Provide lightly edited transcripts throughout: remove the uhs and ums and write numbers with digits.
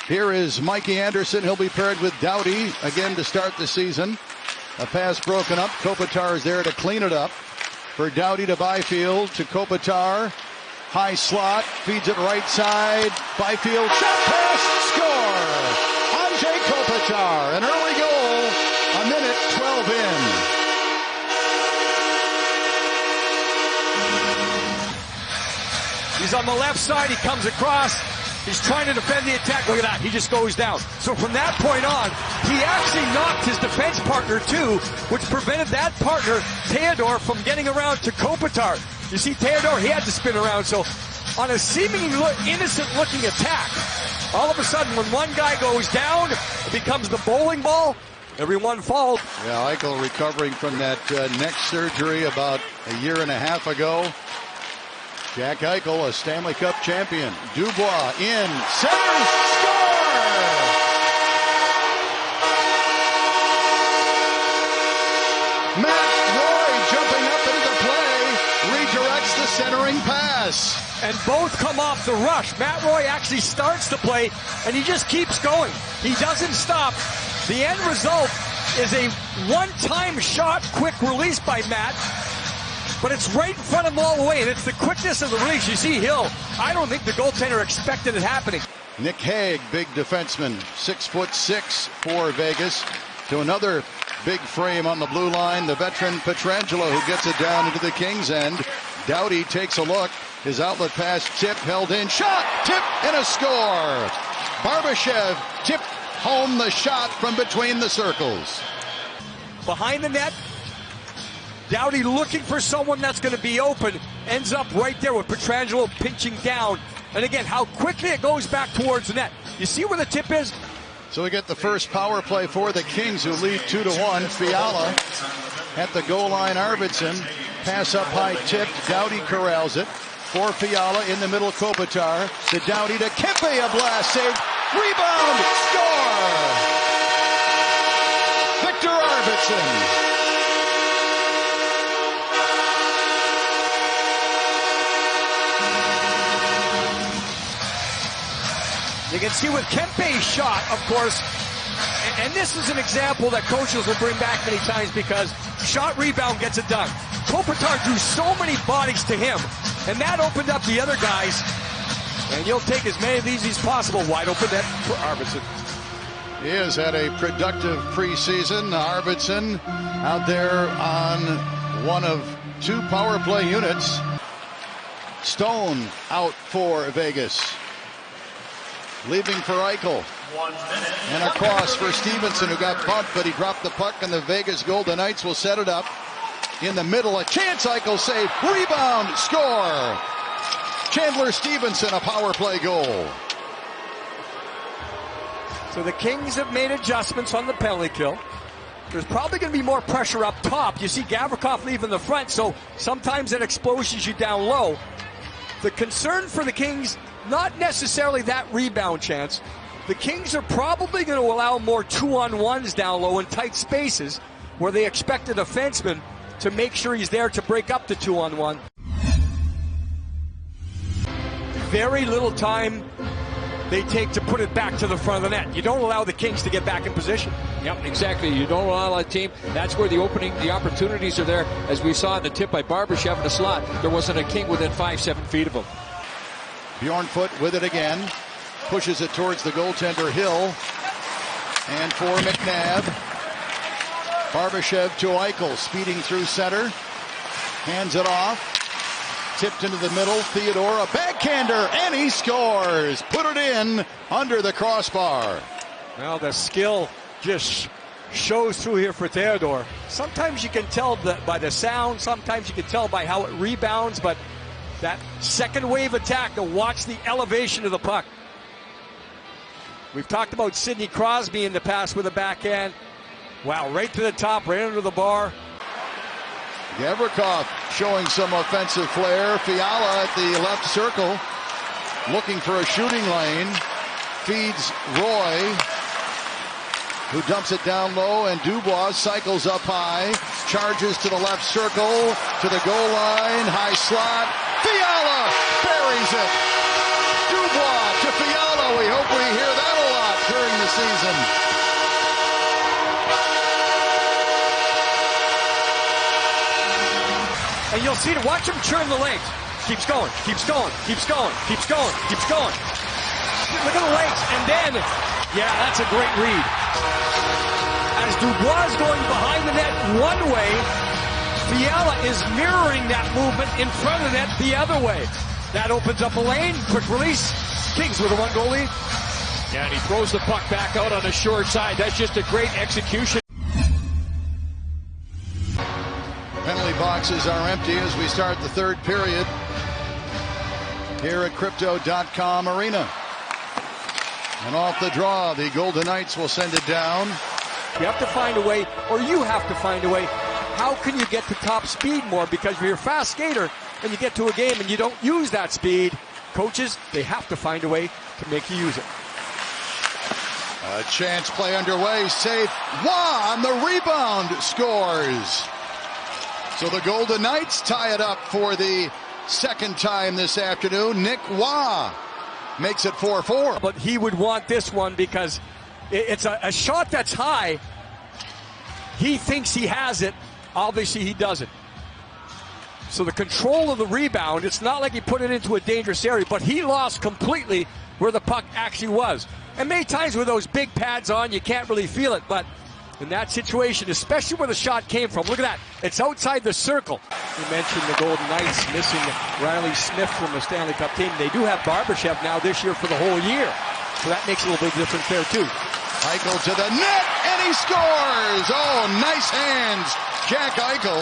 Here is Mikey Anderson. He'll be paired with Doughty again to start the season. A pass broken up. Kopitar is there to clean it up. For Doughty to Byfield to Kopitar. High slot. Feeds it right side. Byfield. Shot pass. Score. Anze Kopitar. An early goal. A minute 12 in. He's on the left side. He comes across. He's trying to defend the attack. Look at that. He just goes down. So from that point on, he actually knocked his defense partner too, which prevented that partner, Theodore, from getting around to Kopitar. You see, Theodore, he had to spin around. So on a seemingly innocent-looking attack, all of a sudden, when one guy goes down, it becomes the bowling ball. Everyone falls. Yeah, Eichel recovering from that neck surgery about a year and a half ago. Jack Eichel, a Stanley Cup champion. Dubois in center, score! Matt Roy jumping up into the play, redirects the centering pass. And both come off the rush. Matt Roy actually starts the play, and he just keeps going. He doesn't stop. The end result is a one-time shot, quick release by Matt. But it's right in front of him all the way, and it's the quickness of the release. You see Hill. I don't think the goaltender expected it happening. Nick Hague, big defenseman, 6'6" for Vegas. To another big frame on the blue line, the veteran Pietrangelo, who gets it down into the Kings' end. Doughty takes a look. His outlet pass tipped, held in, shot, tip, and a score. Barbashev tipped home the shot from between the circles. Behind the net, Doughty looking for someone that's going to be open, ends up right there with Pietrangelo pinching down. And again, how quickly it goes back towards the net. You see where the tip is? So we get the first power play for the Kings, who lead 2-1. Fiala at the goal line. Arvidsson, pass up high, tipped. Doughty corrals it. For Fiala in the middle, Kopitar. To Doughty to Kempe, a blast save. Rebound, score! Victor Arvidsson. You can see with Kempe's shot, of course, and this is an example that coaches will bring back many times because shot rebound gets it done. Kopitar drew so many bodies to him, and that opened up the other guys, and you'll take as many of these as possible. Wide open net for Arvidsson. He has had a productive preseason. Arvidsson out there on one of two power play units. Stone out for Vegas. Leaving for Eichel. 1 minute. And across for Stevenson, who got bumped, but he dropped the puck, and the Vegas Golden Knights will set it up. In the middle, a chance, Eichel save. Rebound, score. Chandler Stevenson, a power play goal. So the Kings have made adjustments on the penalty kill. There's probably going to be more pressure up top. You see Gavrikov leaving the front, so sometimes that exposes you down low. The concern for the Kings, not necessarily that rebound chance. The Kings are probably going to allow more 2-on-1s down low in tight spaces where they expect a defenseman to make sure he's there to break up the 2-on-1. Very little time they take to put it back to the front of the net. You don't allow the Kings to get back in position. Yep, exactly. You don't allow a team. That's where the opportunities are there. As we saw in the tip by Barbashev in the slot, there wasn't a King within 5-7 feet of him. Bjornfoot with it again. Pushes it towards the goaltender, Hill. And for McNabb. Barbashev to Eichel, speeding through center. Hands it off. Tipped into the middle. Theodore, a backhander, and he scores. Put it in under the crossbar. Well, the skill just shows through here for Theodore. Sometimes you can tell by the sound. Sometimes you can tell by how it rebounds, but that second wave attack, to watch the elevation of the puck. We've talked about Sidney Crosby in the past with a backhand. Wow, right to the top, right under the bar. Gavrikov showing some offensive flair. Fiala at the left circle, looking for a shooting lane. Feeds Roy, who dumps it down low, and Dubois cycles up high, charges to the left circle, to the goal line, high slot. Fiala buries it. Dubois to Fiala. We hope we hear that a lot during the season. And you'll see to watch him churn the legs. Keeps going, keeps going, keeps going, keeps going, keeps going. Look at the legs, and then, yeah, that's a great read. As Dubois is going behind the net one way, Fiala is mirroring that movement in front of the net the other way. That opens up a lane, quick release. Kings with a 1-goal lead. Yeah, and he throws the puck back out on the short side. That's just a great execution. Penalty boxes are empty as we start the third period here at Crypto.com Arena. And off the draw, the Golden Knights will send it down. You have to find a way, or you have to find a way. How can you get to top speed more? Because if you're a fast skater and you get to a game and you don't use that speed, coaches, they have to find a way to make you use it. A chance play underway. Safe. Waugh on the rebound scores. So the Golden Knights tie it up for the second time this afternoon. Nick Waugh makes it 4-4. But he would want this one because it's a shot that's high. He thinks he has it. Obviously, he doesn't. So the control of the rebound, it's not like he put it into a dangerous area, but he lost completely where the puck actually was. And many times with those big pads on, you can't really feel it. But in that situation, especially where the shot came from, look at that. It's outside the circle. You mentioned the Golden Knights missing Riley Smith from the Stanley Cup team. They do have Barbashev now this year for the whole year. So that makes a little bit of difference there, too. Eichel to the net, and he scores! Oh, nice hands, Jack Eichel.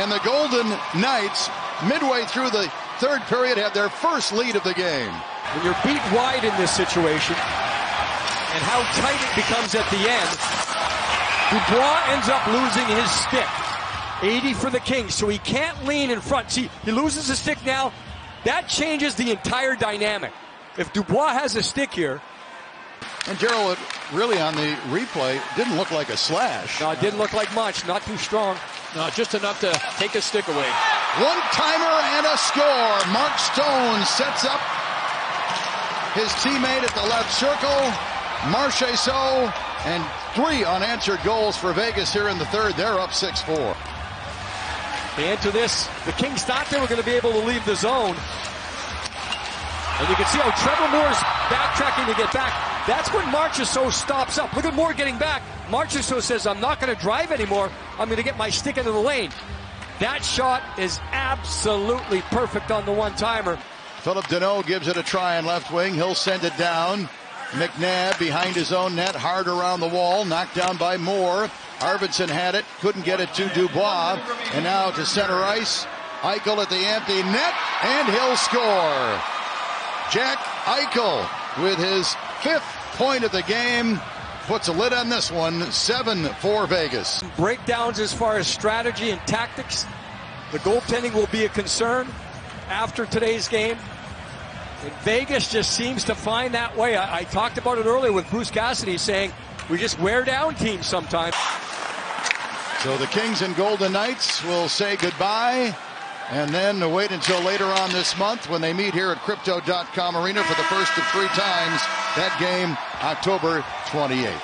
And the Golden Knights, midway through the third period, have their first lead of the game. When you're beat wide in this situation, and how tight it becomes at the end, Dubois ends up losing his stick. 80 for the Kings, so he can't lean in front. See, he loses his stick now. That changes the entire dynamic. If Dubois has a stick here, and Gerald, really on the replay, didn't look like a slash. No, it didn't look like much. Not too strong. No, just enough to take a stick away. One-timer and a score. Mark Stone sets up his teammate at the left circle. Marchessault, and 3 unanswered goals for Vegas here in the third. They're up 6-4. And to this, the Kings thought they were going to be able to leave the zone. And you can see how Trevor Moore's backtracking to get back. That's when Marchessault stops up. Look at Moore getting back. Marchessault says, I'm not going to drive anymore. I'm going to get my stick into the lane. That shot is absolutely perfect on the one-timer. Philip Deneau gives it a try on left wing. He'll send it down. McNabb behind his own net, hard around the wall, knocked down by Moore. Arvidsson had it, couldn't get it to Dubois. And now to center ice. Eichel at the empty net, and he'll score. Jack Eichel with his 5th point of the game puts a lid on this one. 7-4 Vegas. Breakdowns as far as strategy and tactics. The goaltending will be a concern after today's game. And Vegas just seems to find that way. I talked about it earlier with Bruce Cassidy saying we just wear down teams sometimes. So the Kings and Golden Knights will say goodbye and then wait until later on this month when they meet here at Crypto.com Arena for the first of 3 times. That game, October 28th.